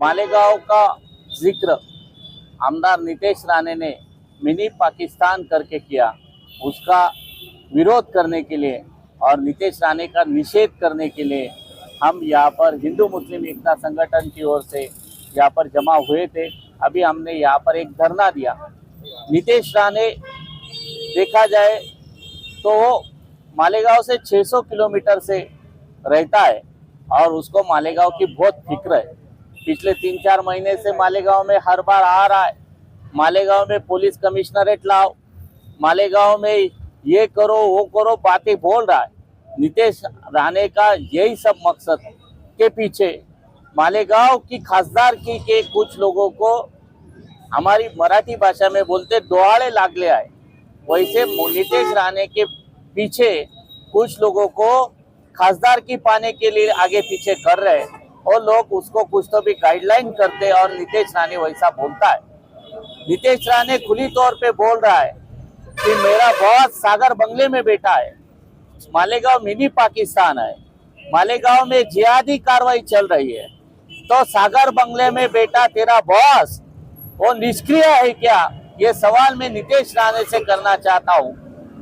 मालेगांव का जिक्र आमदार नितेश राणे ने मिनी पाकिस्तान करके किया, उसका विरोध करने के लिए और नितेश राणे का निषेध करने के लिए हम यहाँ पर हिंदू मुस्लिम एकता संगठन की ओर से यहाँ पर जमा हुए थे। अभी हमने यहाँ पर एक धरना दिया। नितेश राणे देखा जाए तो वो मालेगांव से 600 किलोमीटर से रहता है और उसको मालेगांव की बहुत फिक्र है। पिछले 3-4 महीने से मालेगांव में हर बार आ रहा है। मालेगांव में पुलिस कमिश्नरेट लाओ, मालेगांव में ये करो वो करो बातें बोल रहा है। नितेश राणे का यही सब मकसद के पीछे मालेगांव की खासदारकी के कुछ लोगों को, हमारी मराठी भाषा में बोलते डोहाळे लागले आए, वैसे नितेश राणे के पीछे कुछ लोगों को खासदारकी पाने के लिए आगे पीछे कर रहे हैं और लोग उसको कुछ तो भी गाइडलाइन करते हैं और नितेश राणे वैसा बोलता है। नितेश राणे खुली तौर पे बोल रहा है कि मेरा बॉस सागर बंगले में बैठा है। मालेगांव मिनी पाकिस्तान है, मालेगांव में जिहादी कार्रवाई चल रही है, तो सागर बंगले में बैठा तेरा बॉस वो निष्क्रिय है क्या? ये सवाल मैं नितेश राणे से करना चाहता हूँ,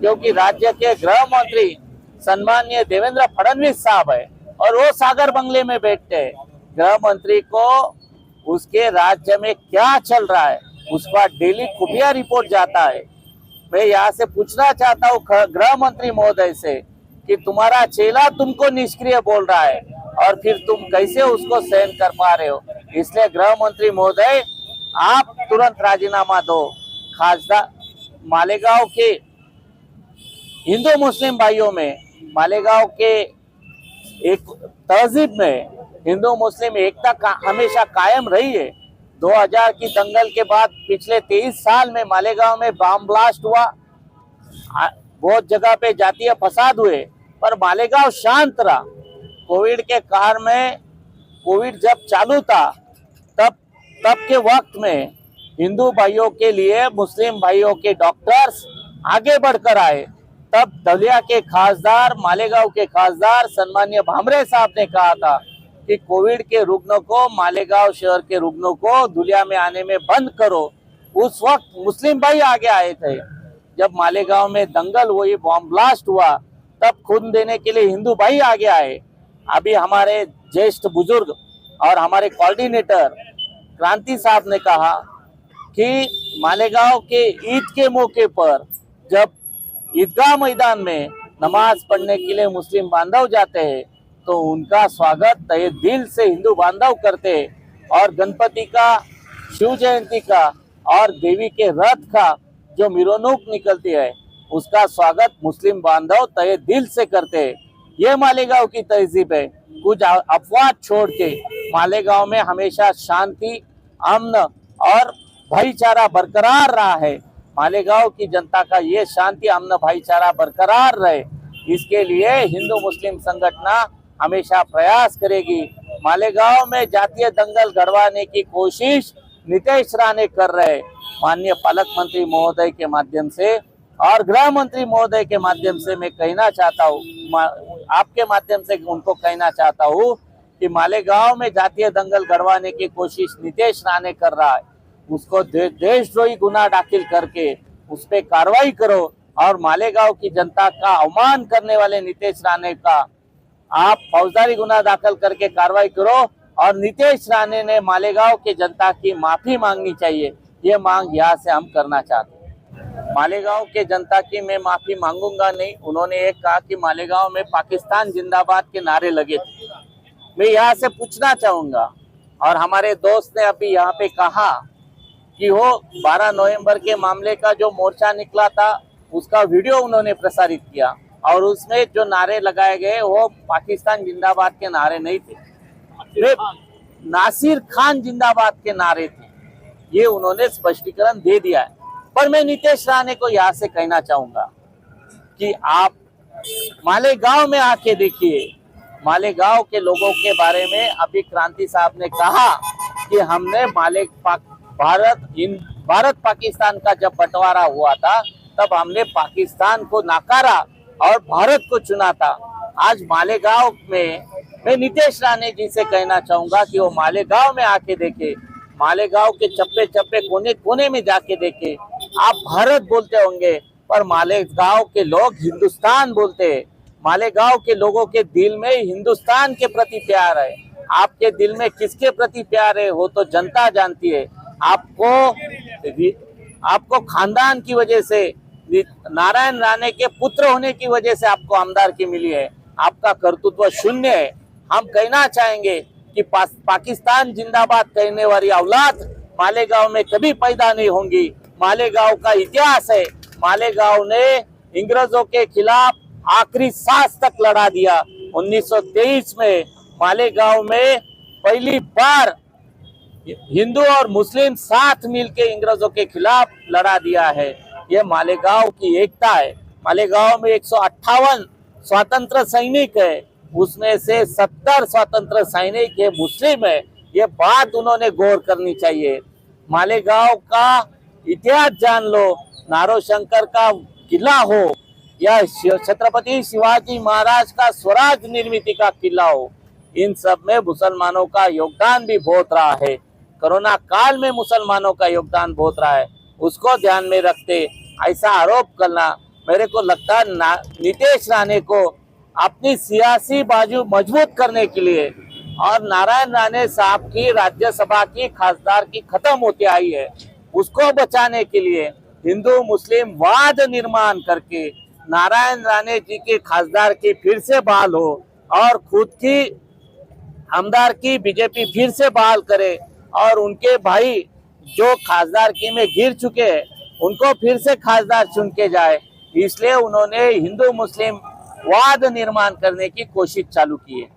क्योंकि राज्य के गृह मंत्री सम्माननीय देवेंद्र फडणवीस साहब है और वो सागर बंगले में बैठते हैं। गृह मंत्री को उसके राज्य में क्या चल रहा है उसका डेली खुफिया रिपोर्ट जाता है। मैं यहाँ से पूछना चाहता हूँ गृह मंत्री महोदय से कि तुम्हारा चेला तुमको निष्क्रिय बोल रहा है और फिर तुम कैसे उसको सहन कर पा रहे हो? इसलिए गृह मंत्री महोदय आप तुरंत राजीनामा दो। खासदार मालेगांव के हिंदू मुस्लिम भाइयों में, मालेगांव के एक तहजीब में हिंदू मुस्लिम एकता हमेशा कायम रही है। 2000 की दंगल के बाद पिछले 23 साल में मालेगांव में बम ब्लास्ट हुआ, बहुत जगह पे जातीय फसाद हुए, पर मालेगांव शांत रहा। कोविड के कार में, कोविड जब चालू था तब के वक्त में हिंदू भाइयों के लिए मुस्लिम भाइयों के डॉक्टर्स आगे बढ़कर आए। तब दलिया के खासदार, मालेगांव के खासदार सम्माननीय भामरे साहब ने कहा था कि कोविड के रुग्णों को, मालेगांव शहर के रुग्णों को दुलिया में आने में बंद करो। उस वक्त मुस्लिम भाई आगे आए थे। जब मालेगांव में दंगल हुई, बॉम्ब ब्लास्ट हुआ, तब खून देने के लिए हिंदू भाई आगे आए। अभी हमारे ज्येष्ठ बुजुर्ग और हमारे कोऑर्डिनेटर क्रांति साहब ने कहा कि मालेगांव के ईद के मौके पर जब ईदगाह मैदान में नमाज पढ़ने के लिए मुस्लिम बांधव जाते हैं तो उनका स्वागत तहे दिल से हिंदू बांधव करते हैं और गणपति का, शिव जयंती का और देवी के रथ का जो मिरोनुक निकलती है उसका स्वागत मुस्लिम बांधव तहे दिल से करते हैं। ये मालेगांव की तहजीब है। कुछ अफवाह छोड़ के मालेगांव में हमेशा शांति, अमन और भाईचारा बरकरार रहा है। मालेगांव की जनता का ये शांति, अमन, भाईचारा बरकरार रहे, इसके लिए हिंदू मुस्लिम संगठन हमेशा प्रयास करेगी। मालेगांव में जातीय दंगल गड़वाने की कोशिश नितेश राणे कर रहे, माननीय पालक मंत्री महोदय के माध्यम से और गृह मंत्री महोदय के माध्यम से मैं कहना चाहता हूँ, आपके माध्यम से उनको कहना चाहता हूँ कि मालेगांव में जातीय दंगल गड़वाने की कोशिश नितेश राणे कर रहा है, उसको देशद्रोही गुना दाखिल करके उस पर कार्रवाई करो और मालेगांव की जनता का अवमान करने वाले नितेश राणे का आप फौजदारी गुना दाखिल करके कार्रवाई करो और नितेश राणे ने मालेगांव की जनता की माफी मांगनी चाहिए। ये मांग यहाँ से हम करना चाहते हैं। मालेगांव के जनता की मैं माफी मांगूंगा नहीं। उन्होंने एक कहा कि मालेगांव में पाकिस्तान जिंदाबाद के नारे लगे थे। मैं यहाँ से पूछना चाहूंगा, और हमारे दोस्त ने अभी यहाँ पे कहा कि वो 12 नवंबर के मामले का जो मोर्चा निकला था उसका वीडियो उन्होंने प्रसारित किया और उसमें जो नारे लगाए गए वो पाकिस्तान जिंदाबाद के नारे नहीं थे, नासिर खान जिंदाबाद के नारे थे। ये उन्होंने स्पष्टीकरण दे दिया है। पर मैं नितेश राणे को यहाँ से कहना चाहूंगा कि आप मालेगांव में आके देखिए, मालेगांव के लोगों के बारे में अभी क्रांति साहब ने कहा कि हमने भारत पाकिस्तान का जब बंटवारा हुआ था तब हमने पाकिस्तान को नकारा और भारत को चुना था। आज मालेगांव में मैं नीतीश राणे जी से कहना चाहूंगा कि वो मालेगांव में आके देखे, मालेगांव के चप्पे चप्पे कोने कोने में जाके देखे। आप भारत बोलते होंगे पर मालेगांव के लोग हिंदुस्तान बोलते हैं। मालेगांव के लोगों के दिल में हिंदुस्तान के प्रति प्यार है। आपके दिल में किसके प्रति प्यार है वो तो जनता जानती है। आपको खानदान की वजह से, नारायण राणे के पुत्र होने की वजह से आपको आमदार की मिली है। आपका कर्तृत्व शून्य है। हम कहना चाहेंगे कि पाकिस्तान जिंदाबाद कहने वाली औलाद मालेगांव में कभी पैदा नहीं होंगी। मालेगांव का इतिहास है। मालेगांव ने अंग्रेजों के खिलाफ आखिरी सांस तक लड़ा दिया। 1923 में मालेगांव में पहली बार हिंदू और मुस्लिम साथ मिलकर अंग्रेजों के खिलाफ लड़ा दिया है। ये मालेगांव की एकता है। मालेगांव में 158 स्वतंत्र सैनिक है, उसमें से 70 स्वतंत्र सैनिक ये मुस्लिम है। ये बात उन्होंने गौर करनी चाहिए। मालेगांव का इतिहास जान लो। नारोशंकर का किला हो या छत्रपति शिवाजी महाराज का स्वराज निर्मित का किला हो, इन सब में मुसलमानों का योगदान भी बहुत रहा है। कोरोना काल में मुसलमानों का योगदान बहुत रहा है, उसको ध्यान में रखते ऐसा आरोप करना, मेरे को लगता है नीतीश राणे को अपनी सियासी बाजू मजबूत करने के लिए और नारायण राणे साहब की राज्यसभा की खासदार की खत्म होती आई है, उसको बचाने के लिए हिंदू मुस्लिम वाद निर्माण करके नारायण राणे जी के खासदार की फिर से बहाल हो और खुद की आमदार की बीजेपी फिर से बहाल करे और उनके भाई जो खासदार की में गिर चुके हैं उनको फिर से खासदार चुन के जाए। इसलिए उन्होंने हिंदू मुस्लिम वाद निर्माण करने की कोशिश चालू की है।